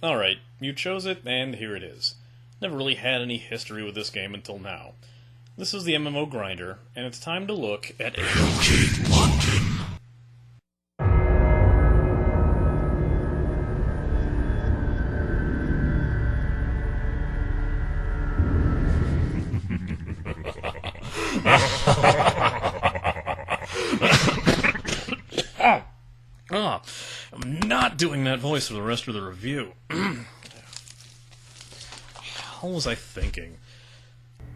Alright, you chose it, and here it is. Never really had any history with this game until now. This is the MMO Grinder, and it's time to look at Hellgate, London. I'm not doing that voice for the rest of the review. What was I thinking?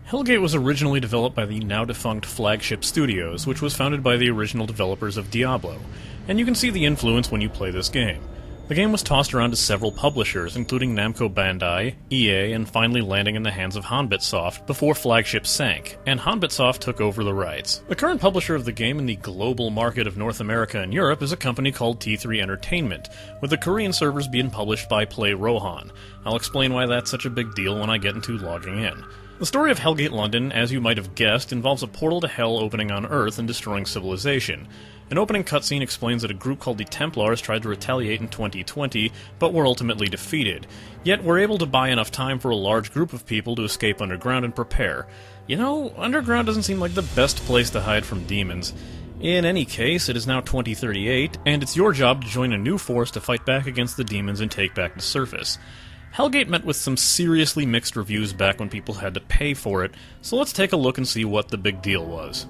Hellgate was originally developed by the now-defunct Flagship Studios, which was founded by the original developers of Diablo, and you can see the influence when you play this game. The game was tossed around to several publishers, including Namco Bandai, EA, and finally landing in the hands of Hanbitsoft before Flagship sank, and Hanbitsoft took over the rights. The current publisher of the game in the global market of North America and Europe is a company called T3 Entertainment, with the Korean servers being published by Play Rohan. I'll explain why that's such a big deal when I get into logging in. The story of Hellgate London, as you might have guessed, involves a portal to hell opening on Earth and destroying civilization. An opening cutscene explains that a group called the Templars tried to retaliate in 2020, but were ultimately defeated. Yet we're able to buy enough time for a large group of people to escape underground and prepare. You know, underground doesn't seem like the best place to hide from demons. In any case, it is now 2038, and it's your job to join a new force to fight back against the demons and take back the surface. Hellgate met with some seriously mixed reviews back when people had to pay for it, so let's take a look and see what the big deal was.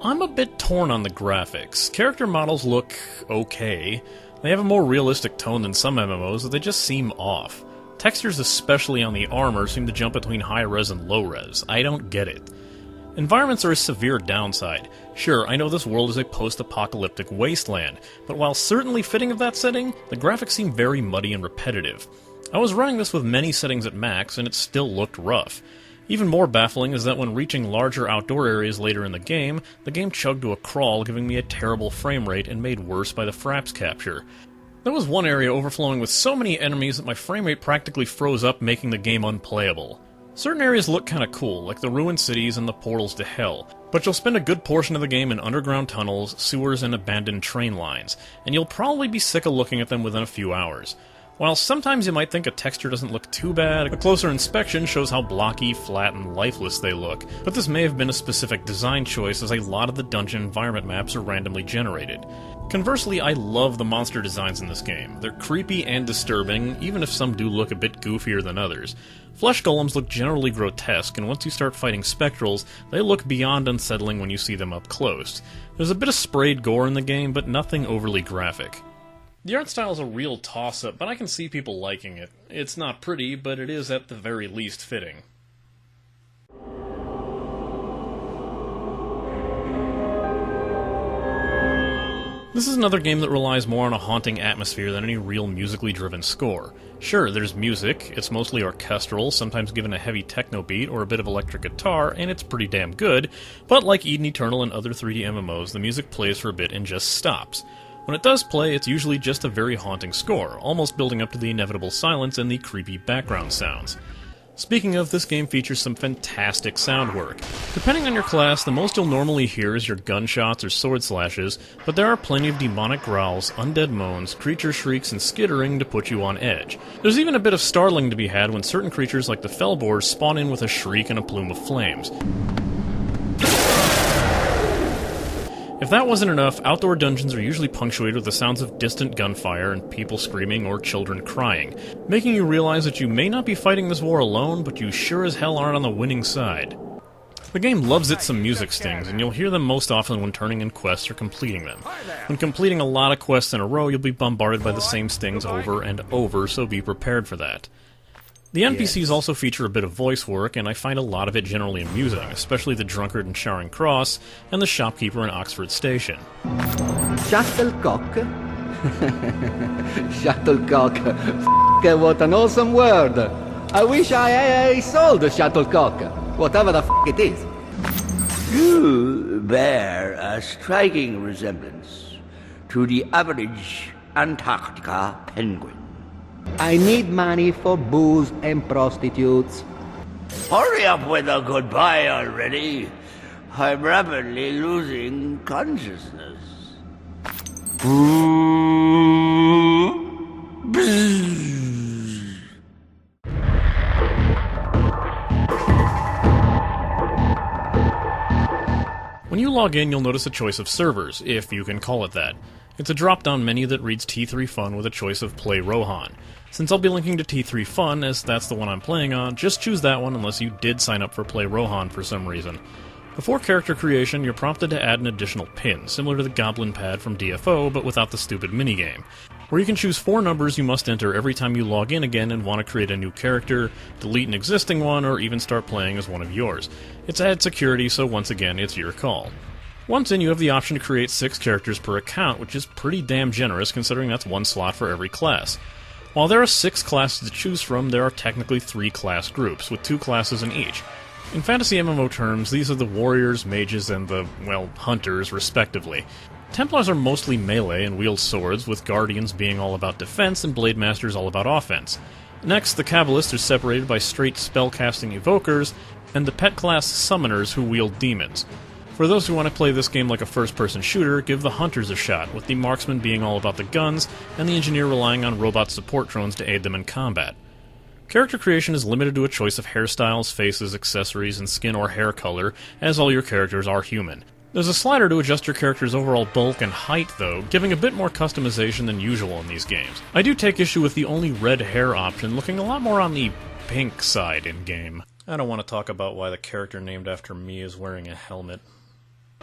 I'm a bit torn on the graphics. Character models look okay. They have a more realistic tone than some MMOs, but they just seem off. Textures, especially on the armor, seem to jump between high-res and low-res. I don't get it. Environments are a severe downside. Sure, I know this world is a post-apocalyptic wasteland, but while certainly fitting of that setting, the graphics seem very muddy and repetitive. I was running this with many settings at max, and it still looked rough. Even more baffling is that when reaching larger outdoor areas later in the game chugged to a crawl, giving me a terrible frame rate and made worse by the fraps capture. There was one area overflowing with so many enemies that my frame rate practically froze up, making the game unplayable. Certain areas look kinda cool, like the ruined cities and the portals to hell, but you'll spend a good portion of the game in underground tunnels, sewers, and abandoned train lines, and you'll probably be sick of looking at them within a few hours. While sometimes you might think a texture doesn't look too bad, a closer inspection shows how blocky, flat, and lifeless they look, but this may have been a specific design choice as a lot of the dungeon environment maps are randomly generated. Conversely, I love the monster designs in this game. They're creepy and disturbing, even if some do look a bit goofier than others. Flesh golems look generally grotesque, and once you start fighting spectrals, they look beyond unsettling when you see them up close. There's a bit of sprayed gore in the game, but nothing overly graphic. The art style is a real toss-up, but I can see people liking it. It's not pretty, but it is at the very least fitting. This is another game that relies more on a haunting atmosphere than any real musically driven score. Sure, there's music, it's mostly orchestral, sometimes given a heavy techno beat or a bit of electric guitar, and it's pretty damn good, but like Eden Eternal and other 3D MMOs, the music plays for a bit and just stops. When it does play, it's usually just a very haunting score, almost building up to the inevitable silence and the creepy background sounds. Speaking of, this game features some fantastic sound work. Depending on your class, the most you'll normally hear is your gunshots or sword slashes, but there are plenty of demonic growls, undead moans, creature shrieks, and skittering to put you on edge. There's even a bit of startling to be had when certain creatures like the Fellboars spawn in with a shriek and a plume of flames. If that wasn't enough, outdoor dungeons are usually punctuated with the sounds of distant gunfire and people screaming or children crying, making you realize that you may not be fighting this war alone, but you sure as hell aren't on the winning side. The game loves its some music stings, and you'll hear them most often when turning in quests or completing them. When completing a lot of quests in a row, you'll be bombarded by the same stings over and over, so be prepared for that. The NPCs also feature a bit of voice work, and I find a lot of it generally amusing, especially the drunkard in Charing Cross and the shopkeeper in Oxford Station. Shuttlecock? Shuttlecock. What an awesome word! I wish I sold shuttlecock, whatever the it is. You bear a striking resemblance to the average Antarctica penguin. I need money for booze and prostitutes. Hurry up with a goodbye already. I'm rapidly losing consciousness. When you log in, you'll notice a choice of servers, if you can call it that. It's a drop-down menu that reads T3 Fun with a choice of Play Rohan. Since I'll be linking to T3 Fun, as that's the one I'm playing on, just choose that one unless you did sign up for Play Rohan for some reason. Before character creation, you're prompted to add an additional pin, similar to the Goblin Pad from DFO, but without the stupid minigame, where you can choose 4 numbers you must enter every time you log in again and want to create a new character, delete an existing one, or even start playing as one of yours. It's added security, so once again, it's your call. Once in, you have the option to create 6 characters per account, which is pretty damn generous considering that's 1 slot for every class. While there are 6 classes to choose from, there are technically 3 class groups, with 2 classes in each. In fantasy MMO terms, these are the warriors, mages, and the, well, hunters, respectively. Templars are mostly melee and wield swords, with guardians being all about defense and blade masters all about offense. Next, the Kabbalists are separated by straight spellcasting evokers, and the pet class summoners who wield demons. For those who want to play this game like a first-person shooter, give the hunters a shot, with the marksman being all about the guns, and the engineer relying on robot support drones to aid them in combat. Character creation is limited to a choice of hairstyles, faces, accessories, and skin or hair color, as all your characters are human. There's a slider to adjust your character's overall bulk and height, though, giving a bit more customization than usual in these games. I do take issue with the only red hair option looking a lot more on the pink side in-game. I don't want to talk about why the character named after me is wearing a helmet.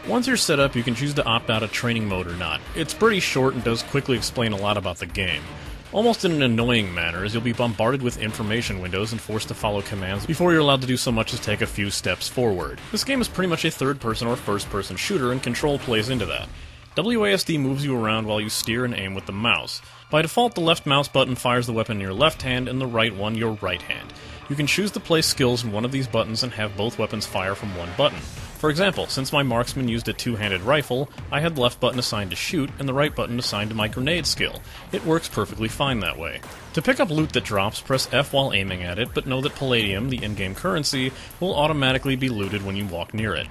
Once you're set up, you can choose to opt out of training mode or not. It's pretty short and does quickly explain a lot about the game. Almost in an annoying manner, as you'll be bombarded with information windows and forced to follow commands before you're allowed to do so much as take a few steps forward. This game is pretty much a third-person or first-person shooter, and control plays into that. WASD moves you around while you steer and aim with the mouse. By default, the left mouse button fires the weapon in your left hand and the right one your right hand. You can choose to place skills in one of these buttons and have both weapons fire from one button. For example, since my marksman used a two-handed rifle, I had the left button assigned to shoot and the right button assigned to my grenade skill. It works perfectly fine that way. To pick up loot that drops, press F while aiming at it, but know that palladium, the in-game currency, will automatically be looted when you walk near it.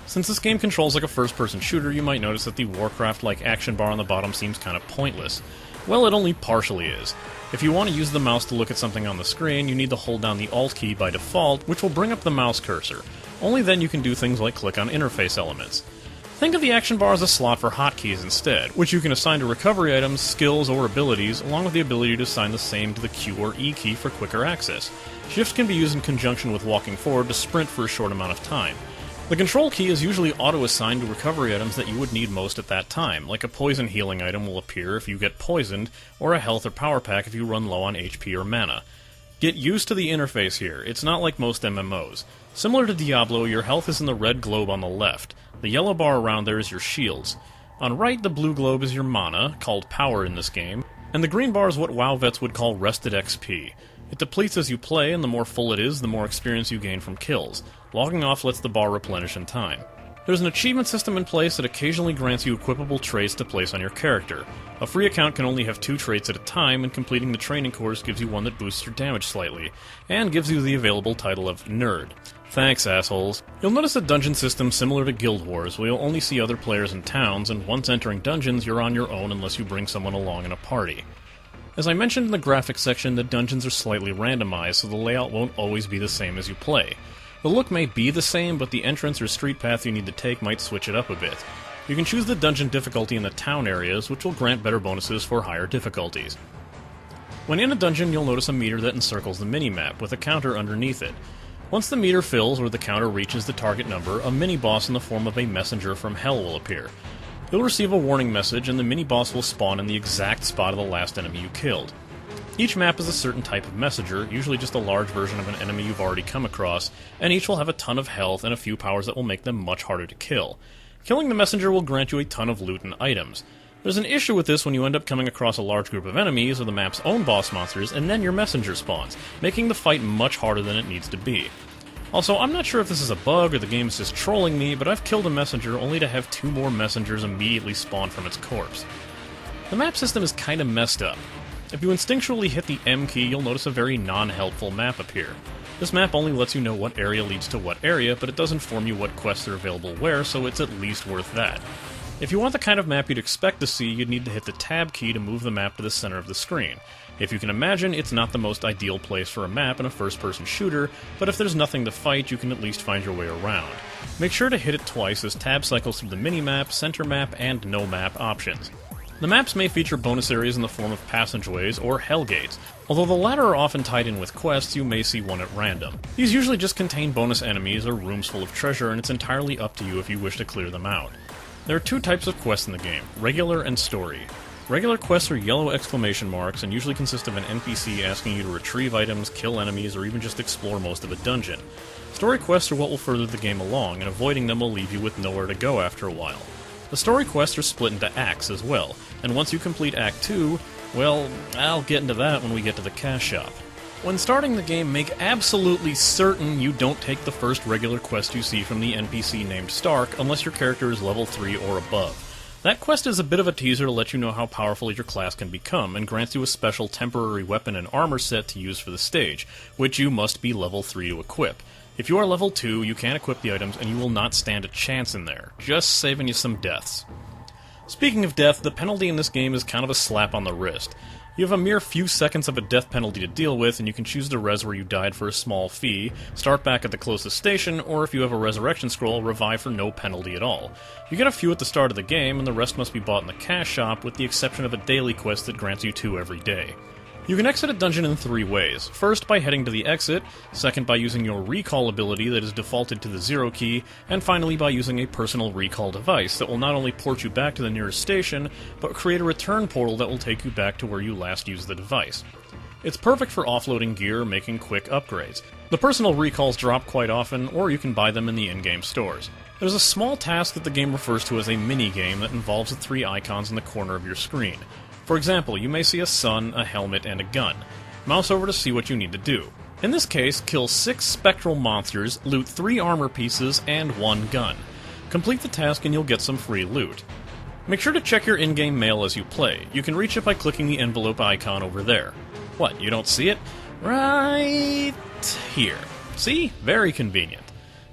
Since this game controls like a first-person shooter, you might notice that the Warcraft-like action bar on the bottom seems kind of pointless. Well, it only partially is. If you want to use the mouse to look at something on the screen, you need to hold down the Alt key by default, which will bring up the mouse cursor. Only then you can do things like click on interface elements. Think of the action bar as a slot for hotkeys instead, which you can assign to recovery items, skills, or abilities, along with the ability to assign the same to the Q or E key for quicker access. Shift can be used in conjunction with walking forward to sprint for a short amount of time. The control key is usually auto-assigned to recovery items that you would need most at that time, like a poison healing item will appear if you get poisoned, or a health or power pack if you run low on HP or mana. Get used to the interface here, it's not like most MMOs. Similar to Diablo, your health is in the red globe on the left. The yellow bar around there is your shields. On right, the blue globe is your mana, called power in this game, and the green bar is what WoW vets would call rested XP. It depletes as you play, and the more full it is, the more experience you gain from kills. Logging off lets the bar replenish in time. There's an achievement system in place that occasionally grants you equipable traits to place on your character. A free account can only have 2 traits at a time, and completing the training course gives you one that boosts your damage slightly, and gives you the available title of Nerd. Thanks, assholes. You'll notice a dungeon system similar to Guild Wars, where you'll only see other players in towns, and once entering dungeons, you're on your own unless you bring someone along in a party. As I mentioned in the graphics section, the dungeons are slightly randomized, so the layout won't always be the same as you play. The look may be the same, but the entrance or street path you need to take might switch it up a bit. You can choose the dungeon difficulty in the town areas, which will grant better bonuses for higher difficulties. When in a dungeon, you'll notice a meter that encircles the minimap, with a counter underneath it. Once the meter fills or the counter reaches the target number, a mini-boss in the form of a messenger from hell will appear. You'll receive a warning message, and the mini-boss will spawn in the exact spot of the last enemy you killed. Each map is a certain type of messenger, usually just a large version of an enemy you've already come across, and each will have a ton of health and a few powers that will make them much harder to kill. Killing the messenger will grant you a ton of loot and items. There's an issue with this when you end up coming across a large group of enemies or the map's own boss monsters, and then your messenger spawns, making the fight much harder than it needs to be. Also, I'm not sure if this is a bug or the game is just trolling me, but I've killed a messenger only to have 2 more messengers immediately spawn from its corpse. The map system is kinda messed up. If you instinctually hit the M key, you'll notice a very non-helpful map appear. This map only lets you know what area leads to what area, but it does inform you what quests are available where, so it's at least worth that. If you want the kind of map you'd expect to see, you'd need to hit the Tab key to move the map to the center of the screen. If you can imagine, it's not the most ideal place for a map in a first-person shooter, but if there's nothing to fight, you can at least find your way around. Make sure to hit it twice as Tab cycles through the mini-map, center map, and no-map options. The maps may feature bonus areas in the form of passageways or Hellgates. Although the latter are often tied in with quests, you may see one at random. These usually just contain bonus enemies or rooms full of treasure, and it's entirely up to you if you wish to clear them out. There are two types of quests in the game, regular and story. Regular quests are yellow exclamation marks and usually consist of an NPC asking you to retrieve items, kill enemies, or even just explore most of a dungeon. Story quests are what will further the game along, and avoiding them will leave you with nowhere to go after a while. The story quests are split into acts as well, and once you complete Act 2, well, I'll get into that when we get to the cash shop. When starting the game, make absolutely certain you don't take the first regular quest you see from the NPC named Stark unless your character is level 3 or above. That quest is a bit of a teaser to let you know how powerful your class can become, and grants you a special temporary weapon and armor set to use for the stage, which you must be level 3 to equip. If you are level 2, you can equip the items and you will not stand a chance in there, just saving you some deaths. Speaking of death, the penalty in this game is kind of a slap on the wrist. You have a mere few seconds of a death penalty to deal with, and you can choose to res where you died for a small fee, start back at the closest station, or if you have a resurrection scroll, revive for no penalty at all. You get a few at the start of the game, and the rest must be bought in the cash shop, with the exception of a daily quest that grants you 2 every day. You can exit a dungeon in 3 ways. First, by heading to the exit, second by using your recall ability that is defaulted to the 0 key, and finally by using a personal recall device that will not only port you back to the nearest station, but create a return portal that will take you back to where you last used the device. It's perfect for offloading gear or making quick upgrades. The personal recalls drop quite often, or you can buy them in the in-game stores. There's a small task that the game refers to as a mini-game that involves the 3 icons in the corner of your screen. For example, you may see a sun, a helmet, and a gun. Mouse over to see what you need to do. In this case, kill 6 spectral monsters, loot 3 armor pieces, and 1 gun. Complete the task and you'll get some free loot. Make sure to check your in-game mail as you play. You can reach it by clicking the envelope icon over there. What, you don't see it? Right here. See? Very convenient.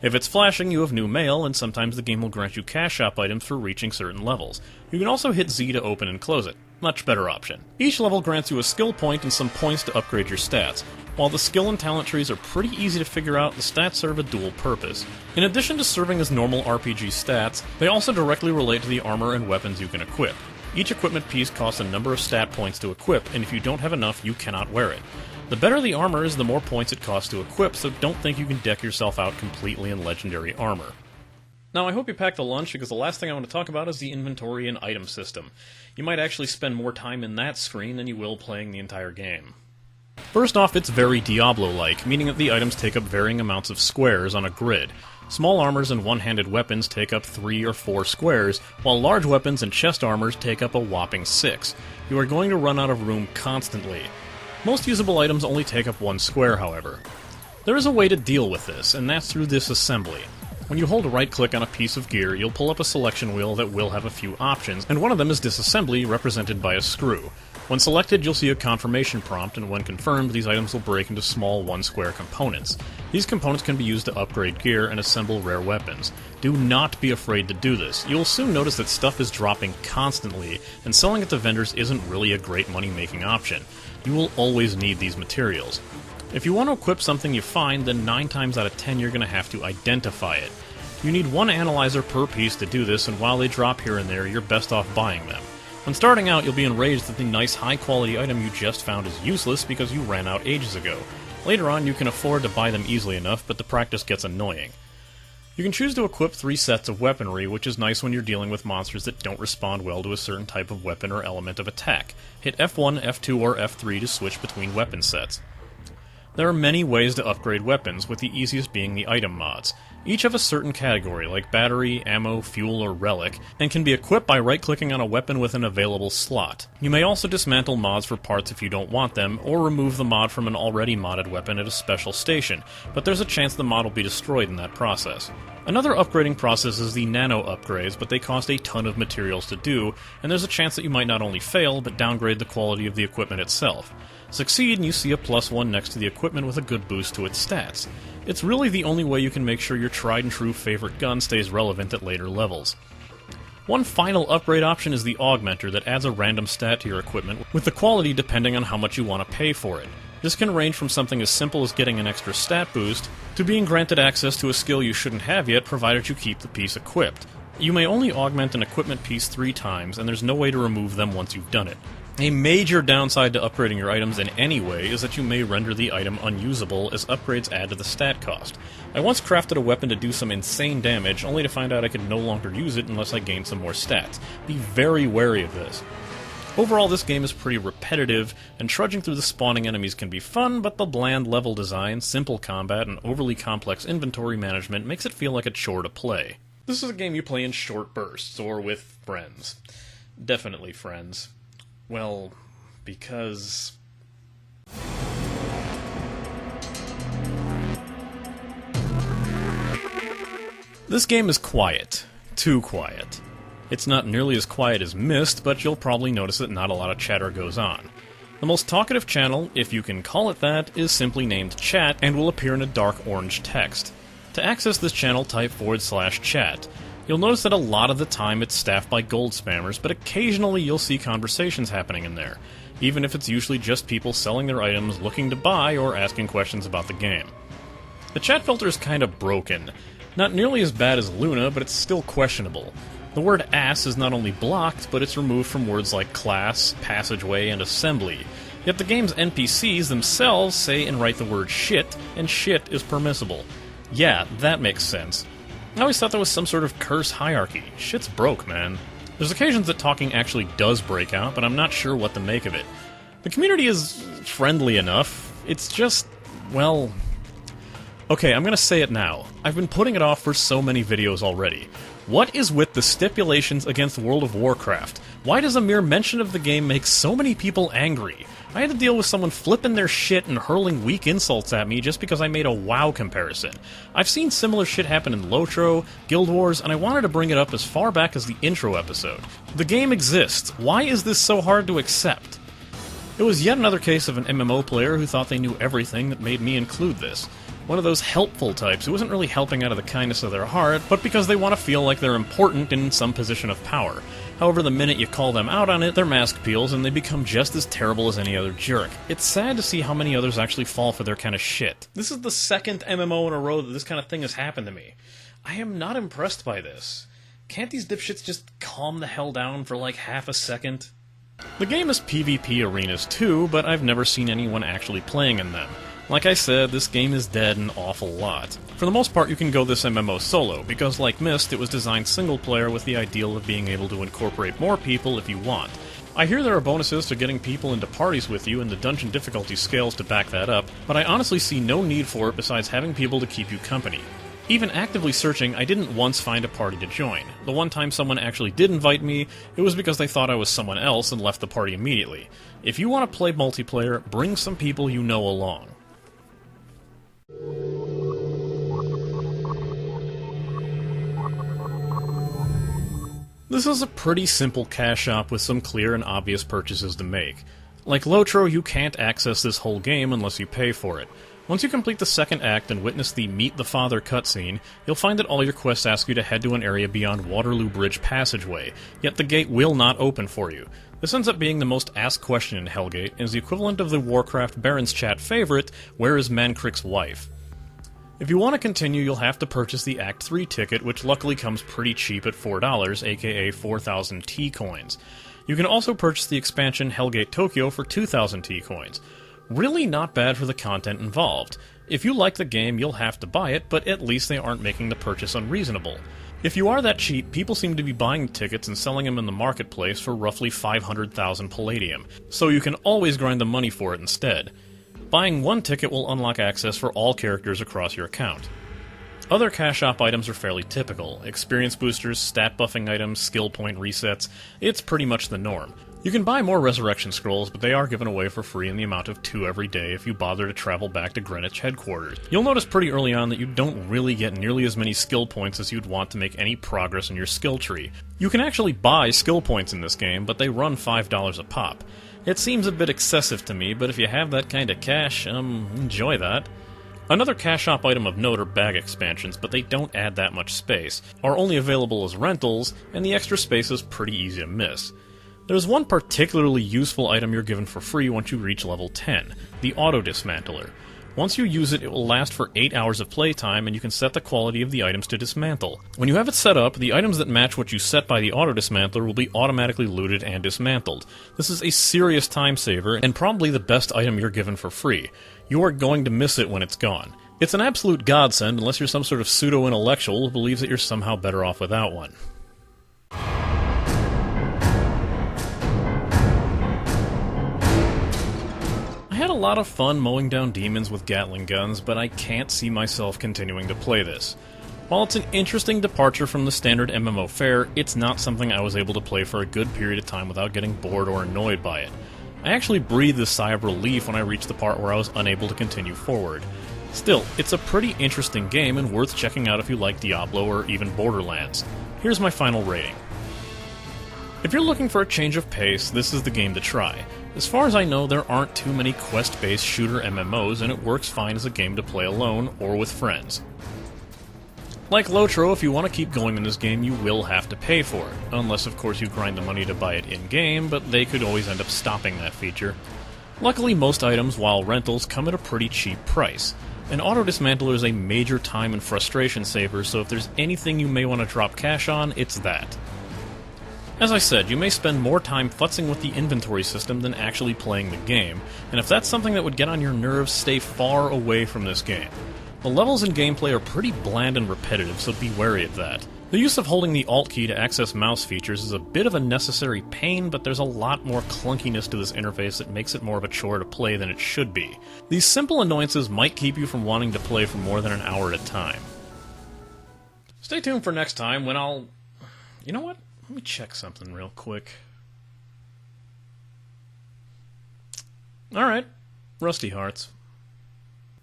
If it's flashing, you have new mail, and sometimes the game will grant you cash shop items for reaching certain levels. You can also hit Z to open and close it. Much better option. Each level grants you a skill point and some points to upgrade your stats. While the skill and talent trees are pretty easy to figure out, the stats serve a dual purpose. In addition to serving as normal RPG stats, they also directly relate to the armor and weapons you can equip. Each equipment piece costs a number of stat points to equip, and if you don't have enough, you cannot wear it. The better the armor is, the more points it costs to equip, so don't think you can deck yourself out completely in legendary armor. Now, I hope you packed a lunch, because the last thing I want to talk about is the inventory and item system. You might actually spend more time in that screen than you will playing the entire game. First off, it's very Diablo-like, meaning that the items take up varying amounts of squares on a grid. Small armors and one-handed weapons take up 3 or 4 squares, while large weapons and chest armors take up a whopping 6. You are going to run out of room constantly. Most usable items only take up 1 square, however. There is a way to deal with this, and that's through this assembly. When you hold right-click on a piece of gear, you'll pull up a selection wheel that will have a few options, and one of them is disassembly, represented by a screw. When selected, you'll see a confirmation prompt, and when confirmed, these items will break into small 1-square components. These components can be used to upgrade gear and assemble rare weapons. Do not be afraid to do this. You'll soon notice that stuff is dropping constantly, and selling it to vendors isn't really a great money-making option. You will always need these materials. If you want to equip something you find, then 9 times out of 10 you're going to have to identify it. You need 1 analyzer per piece to do this, and while they drop here and there, you're best off buying them. When starting out, you'll be enraged that the nice high-quality item you just found is useless because you ran out ages ago. Later on, you can afford to buy them easily enough, but the practice gets annoying. You can choose to equip 3 sets of weaponry, which is nice when you're dealing with monsters that don't respond well to a certain type of weapon or element of attack. Hit F1, F2, or F3 to switch between weapon sets. There are many ways to upgrade weapons, with the easiest being the item mods. Each have a certain category, like battery, ammo, fuel, or relic, and can be equipped by right-clicking on a weapon with an available slot. You may also dismantle mods for parts if you don't want them, or remove the mod from an already modded weapon at a special station, but there's a chance the mod will be destroyed in that process. Another upgrading process is the nano upgrades, but they cost a ton of materials to do, and there's a chance that you might not only fail, but downgrade the quality of the equipment itself. Succeed and you see a +1 next to the equipment with a good boost to its stats. It's really the only way you can make sure your tried and true favorite gun stays relevant at later levels. One final upgrade option is the augmenter that adds a random stat to your equipment, with the quality depending on how much you want to pay for it. This can range from something as simple as getting an extra stat boost, to being granted access to a skill you shouldn't have yet provided you keep the piece equipped. You may only augment an equipment piece 3 times, and there's no way to remove them once you've done it. A major downside to upgrading your items in any way is that you may render the item unusable as upgrades add to the stat cost. I once crafted a weapon to do some insane damage, only to find out I could no longer use it unless I gained some more stats. Be very wary of this. Overall, this game is pretty repetitive, and trudging through the spawning enemies can be fun, but the bland level design, simple combat, and overly complex inventory management makes it feel like a chore to play. This is a game you play in short bursts, or with friends. Definitely friends. Well, because... This game is quiet. Too quiet. It's not nearly as quiet as Myst, but you'll probably notice that not a lot of chatter goes on. The most talkative channel, if you can call it that, is simply named Chat and will appear in a dark orange text. To access this channel, type /chat. You'll notice that a lot of the time it's staffed by gold spammers, but occasionally you'll see conversations happening in there, even if it's usually just people selling their items, looking to buy, or asking questions about the game. The chat filter is kind of broken. Not nearly as bad as Luna, but it's still questionable. The word ass is not only blocked, but it's removed from words like class, passageway, and assembly. Yet the game's NPCs themselves say and write the word shit, and shit is permissible. Yeah, that makes sense. I always thought there was some sort of curse hierarchy. Shit's broke, man. There's occasions that talking actually does break out, but I'm not sure what to make of it. The community is friendly enough. It's just, well... Okay, I'm gonna say it now. I've been putting it off for so many videos already. What is with the stipulations against World of Warcraft? Why does a mere mention of the game make so many people angry? I had to deal with someone flipping their shit and hurling weak insults at me just because I made a WoW comparison. I've seen similar shit happen in Lotro, Guild Wars, and I wanted to bring it up as far back as the intro episode. The game exists. Why is this so hard to accept? It was yet another case of an MMO player who thought they knew everything that made me include this. One of those helpful types who isn't really helping out of the kindness of their heart, but because they want to feel like they're important in some position of power. However, the minute you call them out on it, their mask peels and they become just as terrible as any other jerk. It's sad to see how many others actually fall for their kind of shit. This is the second MMO in a row that this kind of thing has happened to me. I am not impressed by this. Can't these dipshits just calm the hell down for like half a second? The game has PvP arenas too, but I've never seen anyone actually playing in them. Like I said, this game is dead an awful lot. For the most part, you can go this MMO solo, because like Myst, it was designed single-player with the ideal of being able to incorporate more people if you want. I hear there are bonuses to getting people into parties with you, and the dungeon difficulty scales to back that up, but I honestly see no need for it besides having people to keep you company. Even actively searching, I didn't once find a party to join. The one time someone actually did invite me, it was because they thought I was someone else and left the party immediately. If you want to play multiplayer, bring some people you know along. This is a pretty simple cash shop with some clear and obvious purchases to make. Like Lotro, you can't access this whole game unless you pay for it. Once you complete the second act and witness the Meet the Father cutscene, you'll find that all your quests ask you to head to an area beyond Waterloo Bridge Passageway, yet the gate will not open for you. This ends up being the most asked question in Hellgate, and is the equivalent of the Warcraft Baron's Chat favorite, "Where is Mancrick's wife?" If you want to continue, you'll have to purchase the Act 3 ticket, which luckily comes pretty cheap at $4, aka 4,000 T-coins. You can also purchase the expansion Hellgate Tokyo for 2,000 T-coins. Really not bad for the content involved. If you like the game, you'll have to buy it, but at least they aren't making the purchase unreasonable. If you are that cheap, people seem to be buying the tickets and selling them in the marketplace for roughly 500,000 palladium, so you can always grind the money for it instead. Buying one ticket will unlock access for all characters across your account. Other cash shop items are fairly typical. Experience boosters, stat buffing items, skill point resets. It's pretty much the norm. You can buy more resurrection scrolls, but they are given away for free in the amount of 2 every day if you bother to travel back to Greenwich headquarters. You'll notice pretty early on that you don't really get nearly as many skill points as you'd want to make any progress in your skill tree. You can actually buy skill points in this game, but they run $5 a pop. It seems a bit excessive to me, but if you have that kind of cash, enjoy that. Another cash shop item of note are bag expansions, but they don't add that much space, are only available as rentals, and the extra space is pretty easy to miss. There's one particularly useful item you're given for free once you reach level 10, the Auto Dismantler. Once you use it, it will last for 8 hours of playtime, and you can set the quality of the items to dismantle. When you have it set up, the items that match what you set by the Auto Dismantler will be automatically looted and dismantled. This is a serious time saver, and probably the best item you're given for free. You are going to miss it when it's gone. It's an absolute godsend unless you're some sort of pseudo-intellectual who believes that you're somehow better off without one. I had a lot of fun mowing down demons with Gatling guns, but I can't see myself continuing to play this. While it's an interesting departure from the standard MMO fare, it's not something I was able to play for a good period of time without getting bored or annoyed by it. I actually breathed a sigh of relief when I reached the part where I was unable to continue forward. Still, it's a pretty interesting game and worth checking out if you like Diablo or even Borderlands. Here's my final rating. If you're looking for a change of pace, this is the game to try. As far as I know, there aren't too many quest-based shooter MMOs, and it works fine as a game to play alone or with friends. Like Lotro, if you want to keep going in this game, you will have to pay for it, unless of course you grind the money to buy it in-game, but they could always end up stopping that feature. Luckily, most items, while rentals, come at a pretty cheap price. An Auto Dismantler is a major time and frustration saver, so if there's anything you may want to drop cash on, it's that. As I said, you may spend more time futzing with the inventory system than actually playing the game, and if that's something that would get on your nerves, stay far away from this game. The levels and gameplay are pretty bland and repetitive, so be wary of that. The use of holding the Alt key to access mouse features is a bit of a necessary pain, but there's a lot more clunkiness to this interface that makes it more of a chore to play than it should be. These simple annoyances might keep you from wanting to play for more than an hour at a time. Stay tuned for next time when I'll... You know what? Let me check something real quick. Alright, Rusty Hearts.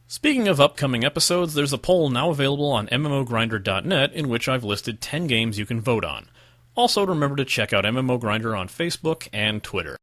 Speaking of upcoming episodes, there's a poll now available on mmogrinder.net in which I've listed 10 games you can vote on. Also, remember to check out MMO Grinder on Facebook and Twitter.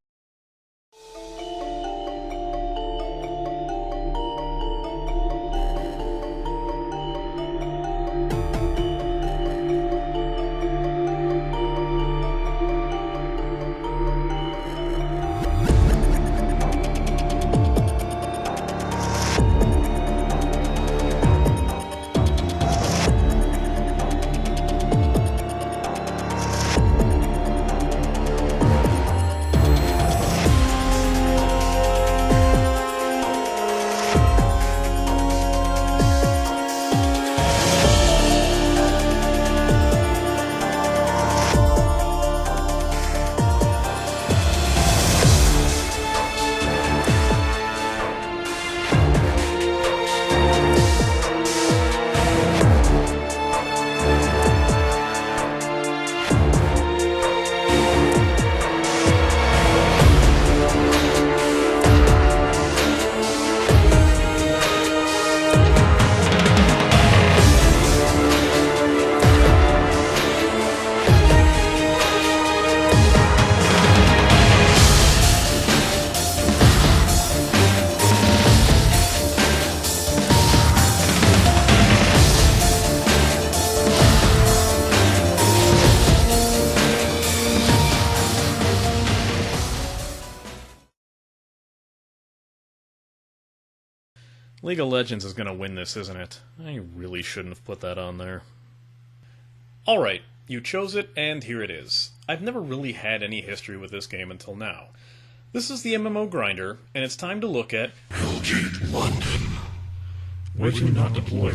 League of Legends is going to win this, isn't it? I really shouldn't have put that on there. Alright, you chose it, and here it is. I've never really had any history with this game until now. This is the MMO Grinder, and it's time to look at Hellgate, London. Were you not deployed